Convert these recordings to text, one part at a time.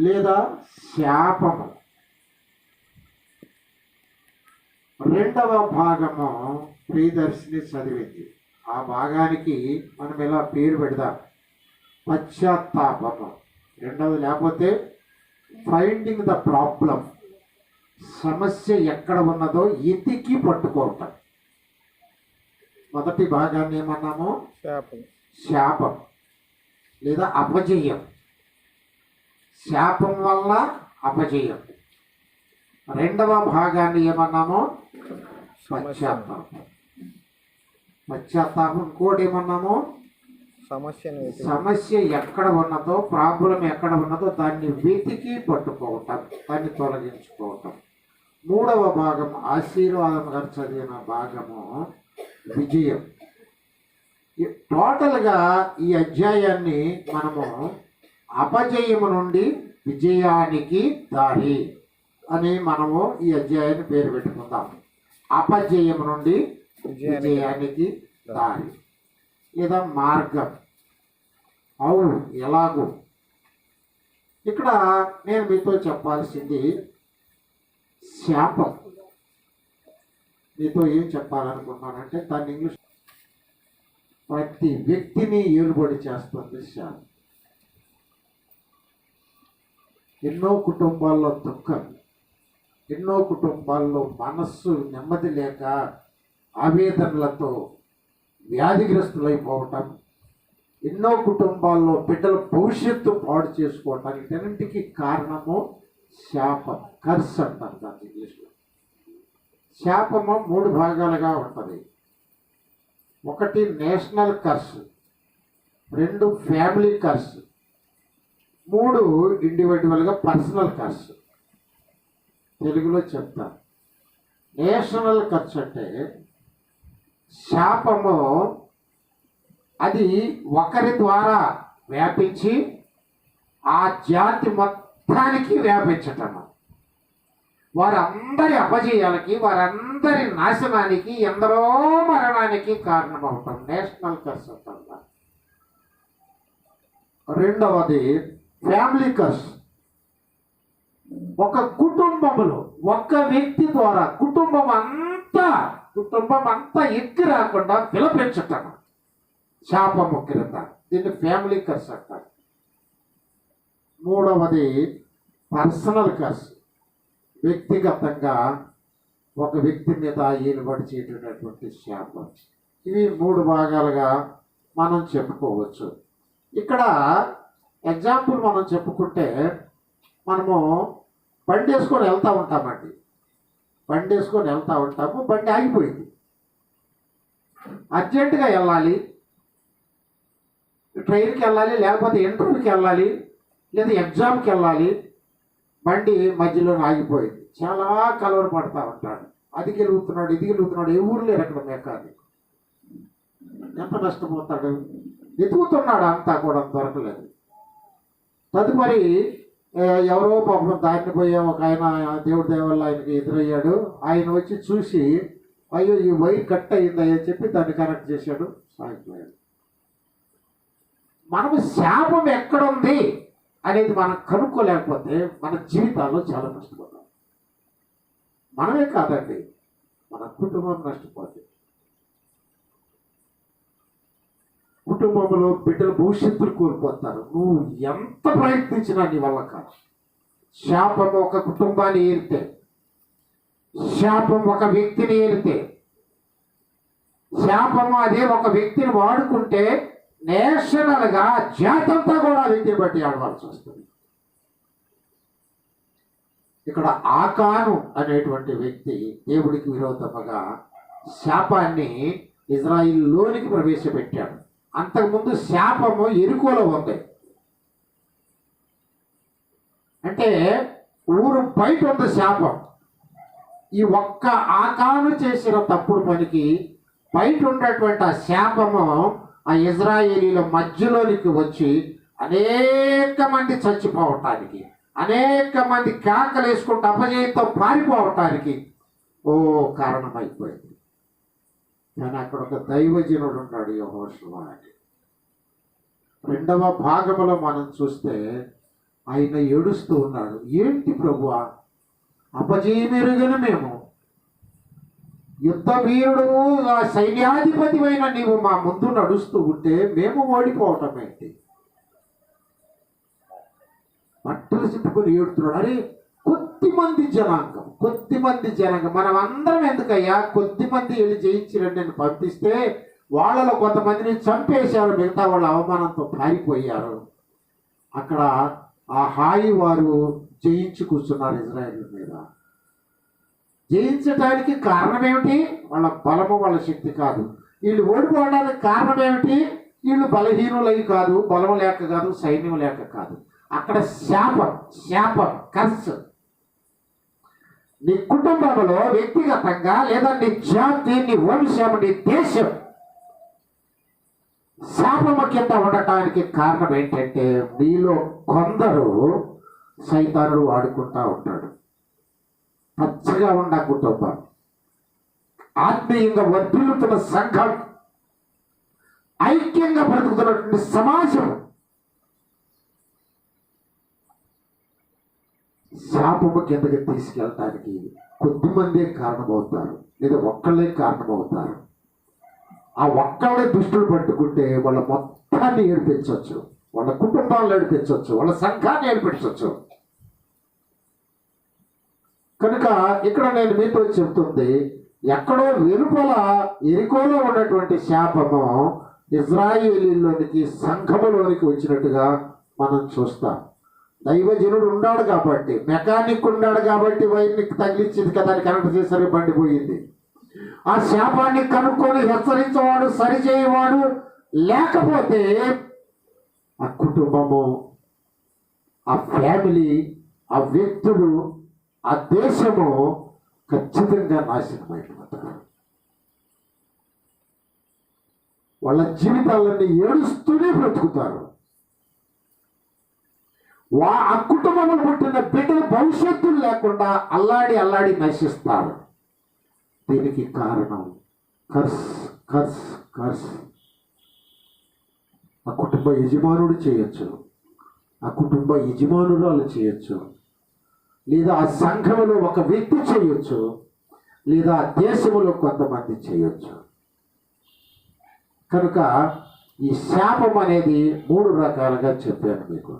లేదా శాపము. రెండవ భాగము ప్రియదర్శిని చదివింది. ఆ భాగానికి మనం ఇలా పేరు పెడదాం, పశ్చాత్తాపము. రెండవది లేకపోతే ఫైండింగ్ ద ప్రాబ్లం, సమస్య ఎక్కడ ఉన్నదో ఎతికి పట్టుకోవటం. మొదటి భాగాన్ని ఏమన్నాము? శాపం లేదా అపజయం. శాపం వల్ల అపజయం. రెండవ భాగాన్ని ఏమన్నాము? పశ్చాత్తాపం. పశ్చాత్తాపం ఇంకోటి ఏమన్నాము? సమస్య ఎక్కడ ఉన్నదో, ప్రాబ్లం ఎక్కడ ఉన్నదో దాన్ని వెతికి పట్టుకోవటం, దాన్ని తొలగించుకోవటం. మూడవ భాగం ఆశీర్వాదం గారు చదివిన భాగము విజయం. టోటల్గా ఈ అధ్యాయాన్ని మనము అపజయము నుండి విజయానికి దారి అని మనము ఈ అధ్యాయాన్ని పేరు పెట్టుకుందాం. అపజయము నుండి విజయానికి దారి లేదా మార్గం. అవును, ఎలాగో. ఇక్కడ నేను మీతో చెప్పాల్సింది శాపం. మీతో ఏం చెప్పాలనుకున్నానంటే దాన్ని ఇంగ్లీష్, ప్రతి వ్యక్తిని ఏలుబడి చేస్తుంది శాపం. ఎన్నో కుటుంబాల్లో దుఃఖం, ఎన్నో కుటుంబాల్లో మనస్సు నెమ్మది లేక ఆవేదనలతో వ్యాధిగ్రస్తులైపోవటం, ఎన్నో కుటుంబాల్లో బిడ్డల భవిష్యత్తు పాడు చేసుకోవటానికి అన్నింటికి కారణము శాపం. కర్స్ అంటారు దాన్ని ఇంగ్లీష్లో. శాపము 3 భాగాలుగా ఉంటుంది. ఒకటి నేషనల్ కర్స్, 2 ఫ్యామిలీ కర్స్, 3 ఇండివిజువల్గా పర్సనల్ కర్స్. తెలుగులో చెప్తాను. నేషనల్ కర్స్ అంటే శాపము అది ఒకరి ద్వారా వ్యాపించి ఆ జాతి మొత్తానికి వ్యాపించటము, వారందరి అపజయాలకి, వారందరి నాశనానికి, ఎందరో మరణానికి కారణమవుతాం. నేషనల్ కర్స్ అంటారు. రెండవది ఫ్యామిలీ కర్స్. ఒక కుటుంబంలో ఒక వ్యక్తి ద్వారా కుటుంబం అంతా ఎక్కి రాకుండా విలపించటం శాపము క్రింద. దీన్ని ఫ్యామిలీ కర్స్ అంటారు. మూడవది పర్సనల్ కర్స్. వ్యక్తిగతంగా ఒక వ్యక్తి మీద ఏలుబడి చేయటటువంటి శాపం. ఇవి 3 భాగాలుగా మనం చెప్పుకోవచ్చు. ఇక్కడ ఎగ్జాంపుల్ మనం చెప్పుకుంటే, మనము బండి వేసుకొని వెళ్తూ ఉంటామండి. బండి వేసుకొని వెళ్తూ ఉంటాము, బండి ఆగిపోయింది. అర్జెంటుగా వెళ్ళాలి, ట్రైన్కి వెళ్ళాలి, లేకపోతే ఇంటర్వ్యూకి వెళ్ళాలి, లేదా ఎగ్జామ్కి వెళ్ళాలి. బండి మధ్యలో ఆగిపోయింది. చాలా కలవర పడతా ఉంటాడు. అది గెలుగుతున్నాడు, ఇది గెలుగుతున్నాడు. ఏ ఊరు లేరు అక్కడ మెకానిక్. ఎంత నష్టపోతాడు? వెతుకుతున్నాడు, అంతా కూడా దొరకలేదు. తదుపరి ఎవరో పాపం దారిని పోయే ఒక ఆయన, దేవుడి దేవల్ల ఆయనకి ఎదురయ్యాడు. ఆయన వచ్చి చూసి, అయ్యో ఈ వైర్ కట్ అయిందని చెప్పి దాన్ని కనెక్ట్ చేశాడు, సాగిపోయాడు. మనము శాపం ఎక్కడుంది అనేది మనం కనుక్కోలేకపోతే మన జీవితాల్లో చాలా నష్టపోతాం. మనమే కాదండి, మన కుటుంబం నష్టపోతుంది. కుటుంబంలో బిడ్డల భవిష్యత్తులు కోల్పోతారు. నువ్వు ఎంత ప్రయత్నించినా నీ వల్ల కాదు. శాపం ఒక కుటుంబాన్ని ఏరితే, శాపం ఒక వ్యక్తిని ఏరితే, శాపము అదే ఒక వ్యక్తిని వాడుకుంటే నేషనల్గా జాతంతా కూడా వ్యక్తిని బట్టి ఆడవలసి వస్తుంది. ఇక్కడ ఆకాను అనేటువంటి వ్యక్తి దేవుడికి విరోధముగా శాపాన్ని ఇజ్రాయిల్లోనికి ప్రవేశపెట్టాడు. అంతకుముందు శాపము ఎరుకోలో ఉంది. అంటే ఊరు బయట ఉంది శాపం. ఈ ఒక్క ఆకాను చేసిన తప్పుడు పనికి బయట ఉన్నటువంటి ఆ శాపము ఆ ఇజ్రాయేలీల మధ్యలోనికి వచ్చి అనేక మంది చచ్చిపోవటానికి, అనేక మంది కేకలు వేసుకుంటూ అపజయంతో పారిపోవటానికి కారణమైపోయింది. కానీ అక్కడ ఒక దైవజనుడు ఉన్నాడు, యెహోషువ అని. 2వ భాగంలో మనం చూస్తే ఆయన ఏడుస్తూ ఉన్నాడు. ఏంటి ప్రభువా, అపజయమెరుగన మేము, యుద్ధ వీరుడు ఆ సైన్యాధిపతి అయిన నీవు మా ముందు నడుస్తూ ఉంటే మేము ఓడిపోవటం ఏంటి? బట్టలు చింపుకొని ఏడుతున్నాడు. అరే, కొద్దిమంది జనాంగం మనం అందరం ఎందుకయ్యా, కొద్దిమంది వెళ్ళి జయించిరండి అని పంపిస్తే వాళ్ళలో కొంతమందిని చంపేశారు, మిగతా వాళ్ళు అవమానంతో పారిపోయారు. అక్కడ ఆ హాయి వారు జయించి కూర్చున్నారు ఇజ్రాయేల్ మీద. జయించడానికి కారణం ఏమిటి? వాళ్ళ బలము, వాళ్ళ శక్తి కాదు. వీళ్ళు ఓడిపోవడానికి కారణం ఏమిటి? వీళ్ళు బలహీనులై కాదు, బలం లేక కాదు, సైన్యం లేక కాదు. అక్కడ శాపం కర్స్. నీ కుటుంబంలో వ్యక్తిగతంగా, లేదా నీ జాతి, నీ వంశం, నీ దేశం శాపము కింద ఉండటానికి కారణం ఏంటంటే మీలో కొందరు సైతానుడు వాడుకుంటా ఉంటాడు. పచ్చగా ఉన్న కుటుంబం, ఆత్మీయంగా వర్ధిల్లుతున్న సంఘం, ఐక్యంగా బ్రతుకుతున్నటువంటి సమాజం శాపము కిందకి తీసుకెళ్ళటానికి కొద్దిమందే కారణమవుతారు, లేదా ఒక్కళ్ళే కారణమవుతారు. ఆ ఒక్కళ్ళే దుష్టులు పట్టుకుంటే వాళ్ళ మొత్తాన్ని ఏడిపించవచ్చు, వాళ్ళ కుటుంబాలను ఏడిపించవచ్చు, వాళ్ళ సంఘాన్ని ఏడిపించవచ్చు. కనుక ఇక్కడ నేను మీతో చెప్తుంది, ఎక్కడో వెలుపల ఎరికోలో ఉన్నటువంటి శాపము ఇజ్రాయేలీలోనికి, సంఘములోనికి వచ్చినట్టుగా మనం చూస్తాం. దైవజనుడు ఉన్నాడు కాబట్టి, మెకానిక్ ఉన్నాడు కాబట్టి వైర్ని తగిలించింది కదా, అని కరెంట్ చేసరికి బండి పోయింది. ఆ శాపాన్ని కనుక్కొని హెచ్చరించేవాడు, సరిచేయవాడు లేకపోతే ఆ కుటుంబము, ఆ ఫ్యామిలీ, ఆ వ్యక్తులు, ఆ దేశము ఖచ్చితంగా నాశనం అయిపోతారు. వాళ్ళ జీవితాలన్నీ ఏడుస్తూనే బ్రతుకుతారు. ఆ కుటుంబంలో పుట్టిన బిడ్డల భవిష్యత్తు లేకుండా అల్లాడి నశిస్తారు. దీనికి కారణం కర్స్. ఆ కుటుంబ యజమానుడు చేయొచ్చు, ఆ కుటుంబ యజమానురాలు చేయొచ్చు, లేదా ఆ సంఘములో ఒక వ్యక్తి చేయొచ్చు, లేదా ఆ దేశంలో కొంతమంది చేయొచ్చు. కనుక ఈ శాపం అనేది 3 రకాలుగా చెప్పాను మీకు.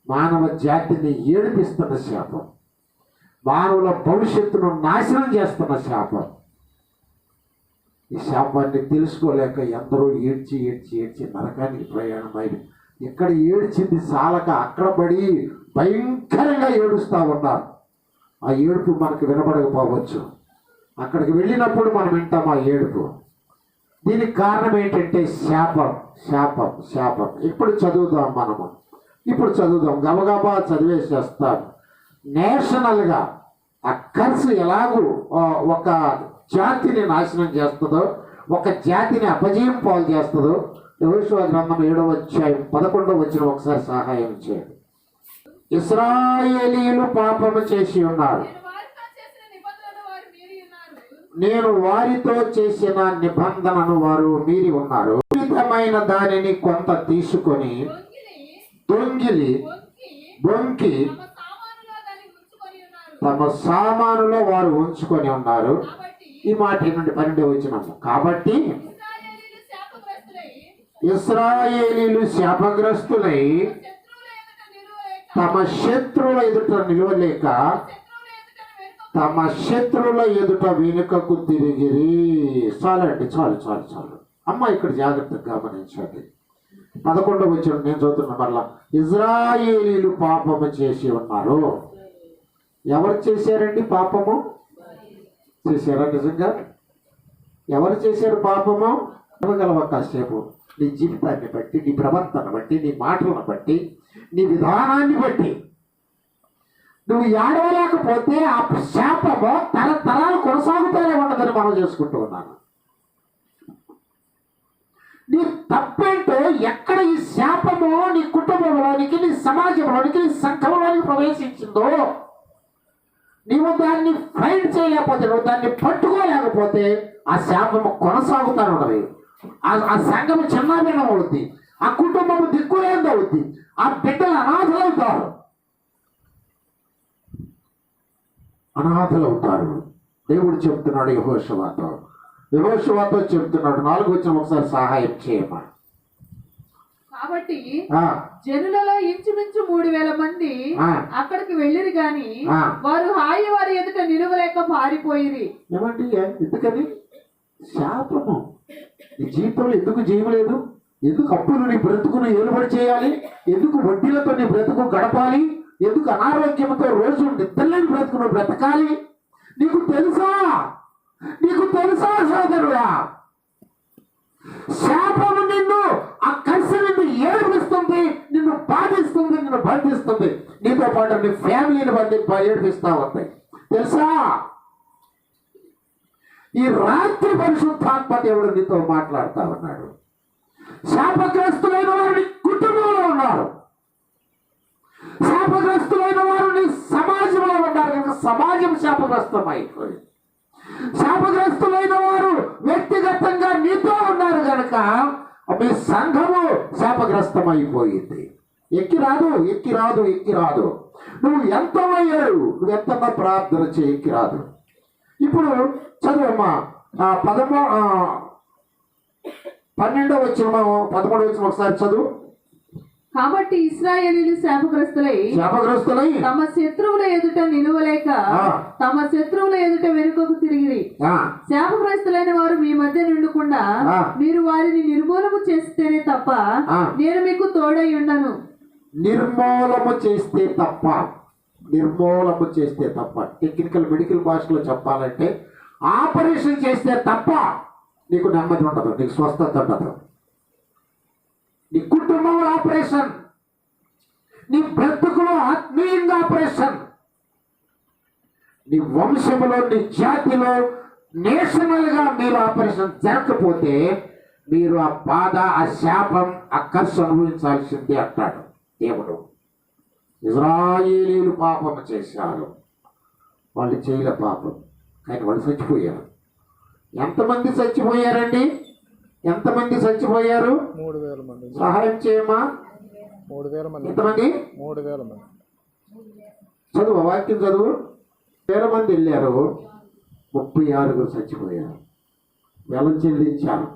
మానవ జాతిని ఏడిపిస్తున్న శాపం, మానవుల భవిష్యత్తును నాశనం చేస్తున్న శాపం. ఈ శాపాన్ని తెలుసుకోలేక ఎందరో ఏడ్చి నరకానికి ప్రయాణమైన, ఇక్కడ ఏడ్చింది చాలక అక్కడ పడి భయంకరంగా ఏడుస్తూ ఉన్నారు. ఆ ఏడుపు మనకు వినపడకపోవచ్చు, అక్కడికి వెళ్ళినప్పుడు మనం వింటాం ఆ ఏడుపు. దీనికి కారణం ఏంటంటే శాపం. ఇప్పుడు చదువుదాం, గబగబా చదివేసేస్తాను. నేషనల్గా ఆ కర్స్ ఎలాగూ ఒక జాతిని నాశనం చేస్తుందో, ఒక జాతిని అపజయం పాలు చేస్తుందో యెహోషువ గ్రంథం 7వ అధ్యాయం 11వ వచనం ఒకసారి సహాయం చేయండి. ఇశ్రాయేలీయులు పాపము చేసి ఉన్నారు, నేను వారితో చేసిన నిబంధనను వారు మీరి ఉన్నారు. విధమైన దానిని కొంత తీసుకొని దొంగిలి బొంకి తమ సామానులో వారు ఉంచుకొని ఉన్నారు. ఈ మాట నుండి 12వ వచనము. కాబట్టి ఇశ్రాయేలీయులు శాపగ్రస్తులై తమ శత్రువుల ఎదుట నిలవలేక తమ శత్రువుల ఎదుట వెనుకకు తిరిగిరి. చాలు. అమ్మ ఇక్కడ జాగ్రత్తగా గమనించండి. 11వ వచనం నేను చదువుతున్నా మరలా. ఇశ్రాయేలీయులు పాపము చేసి ఉన్నారు. ఎవరు చేశారండి పాపము? చేశారా నిజంగా? ఎవరు చేశారు పాపము? ఇవ్వగలవా కాసేపు? నీ జీవితాన్ని బట్టి, నీ ప్రవర్తన బట్టి, నీ మాటలను బట్టి, నీ విధానాన్ని బట్టి నువ్వు ఏడవలేకపోతే ఆ శాపము తరతరాలు కొనసాగుతూనే ఉండదని మనం చేసుకుంటూ ఉన్నాను. నీ తప్పేంటో, ఎక్కడ ఈ శాపము నీ కుటుంబంలోనికి, నీ సమాజంలోనికి, నీ సంఘంలోనికి ప్రవేశించిందో నీవు దాన్ని ఫైట్ చేయలేకపోతే, నువ్వు దాన్ని పట్టుకోలేకపోతే ఆ శాపము కొనసాగుతాను ఉన్నది. ఆ సంఘము చిన్నాభిన్నం అవుద్ది, ఆ కుటుంబము దిక్కులేంది అవుద్ది, ఆ బిడ్డలు అనాథలవుతారు. అనాథలు అవుతారు. దేవుడు చెప్తున్నాడు యెహోషువతో చెప్తున్నాడు 4వ వచనం ఒకసారి సహాయం చేయమా. కాబట్టి జనులలో ఇంచుమించు 3000 మంది అక్కడికి వెళ్ళిరు గాని వారు హాయి వారి ఎదుట నిలువలేక పారిపోయిరి. ఏమండి ఎందుకని? శాపము. నీ జీవితంలో ఎందుకు జీవలేదు? ఎందుకు అప్పులు నీ బ్రతుకును ఏలుబడి చేయాలి? ఎందుకు వడ్డీలతో నీ బ్రతుకు గడపాలి? ఎందుకు అనారోగ్యంతో రోజు నిద్రలేని బ్రతుకును బ్రతకాలి? నీకు తెలుసా సోదరుడా? శాపము నిన్ను, ఆ కర్సు నిన్ను ఏడిపిస్తుంది, నిన్ను బాధిస్తుంది, నిన్ను బంధిస్తుంది. నీతో పాటు నీ ఫ్యామిలీని ఏడిపిస్తా ఉంటాయి. తెలుసా? ఈ రాత్రి పరిశుద్ధాత్మ దేవుడు నీతో మాట్లాడుతా ఉన్నాడు. శాపగ్రస్తులైన వారు నీ కుటుంబంలో ఉన్నారు. శాపగ్రస్తులైన వారు నీ సమాజంలో ఉన్నారు కనుక సమాజం శాపగ్రస్తం అయిపోయింది. శాపగ్రస్తులైన వారు వ్యక్తిగతంగా నీతో ఉన్నారు కనుక మీ సంఘము శాపగ్రస్తం అయిపోయింది. ఎక్కి రాదు. నువ్వు ఎంతమయ్యాడు, నువ్వు ఎంత ప్రార్థన చేయి, ఎక్కి రాదు. ఇప్పుడు చదువమ్మా 12వ వచనం 13వ వచనం ఒకసారి చదువు. కాబట్టి ఇశ్రాయేలీయులు శాపగ్రస్తులై తమ శత్రువుల ఎదుట నిలువలేక తమ శత్రువుల ఎదుట వెనుకకు తిరిగిరి. శాపగ్రస్తులైన వారు మీ మధ్య నిండుకుండా మీరు వారిని నిర్మూలము చేస్తేనే తప్ప నేను మీకు తోడై ఉండను. నిర్మూలము చేస్తే తప్ప టెక్నికల్ మెడికల్ భాషలో చెప్పాలంటే ఆపరేషన్ చేస్తే తప్ప నీకు నెమ్మది ఉండదు, నీకు స్వస్థత ఉండదు. నీ కుటుంబంలో ఆపరేషన్, నీ బ్రతుకులో ఆత్మీయంగా ఆపరేషన్, నీ వంశంలో, నీ జాతిలో నేషనల్ గా మీరు ఆపరేషన్ జరగకపోతే మీరు ఆ బాధ, ఆ శాపం, ఆ కర్సు అనుభవించాల్సిందే అంటాడు దేవుడు. ఇశ్రాయేలీయులు పాపం చేశారు, వాళ్ళు చేయలే పాపం, కానీ వాళ్ళు చచ్చిపోయారు. ఎంతమంది చచ్చిపోయారండి? ఎంతమంది చచ్చిపోయారు? 3000 మంది. సహాయం చేయమా. 3000 మంది. ఎంతమంది? 3000 మంది. చదువు, వాక్యం చదువు. 1000 మంది వెళ్ళారు, 36 చచ్చిపోయారు. వెలం చెల్లించారు.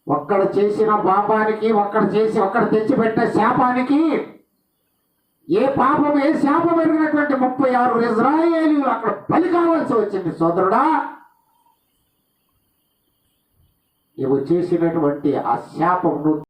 ఒక్కడ చేసిన పాపానికి, ఒక్కడ తెచ్చిపెట్టిన శాపానికి, ఏ పాపం ఏ శాపం ఎరిగినటువంటి 36 ఇశ్రాయేలీయులు అక్కడ బలి కావాల్సి వచ్చింది. సోదరుడా, నువ్వు చేసినటువంటి ఆ శాపం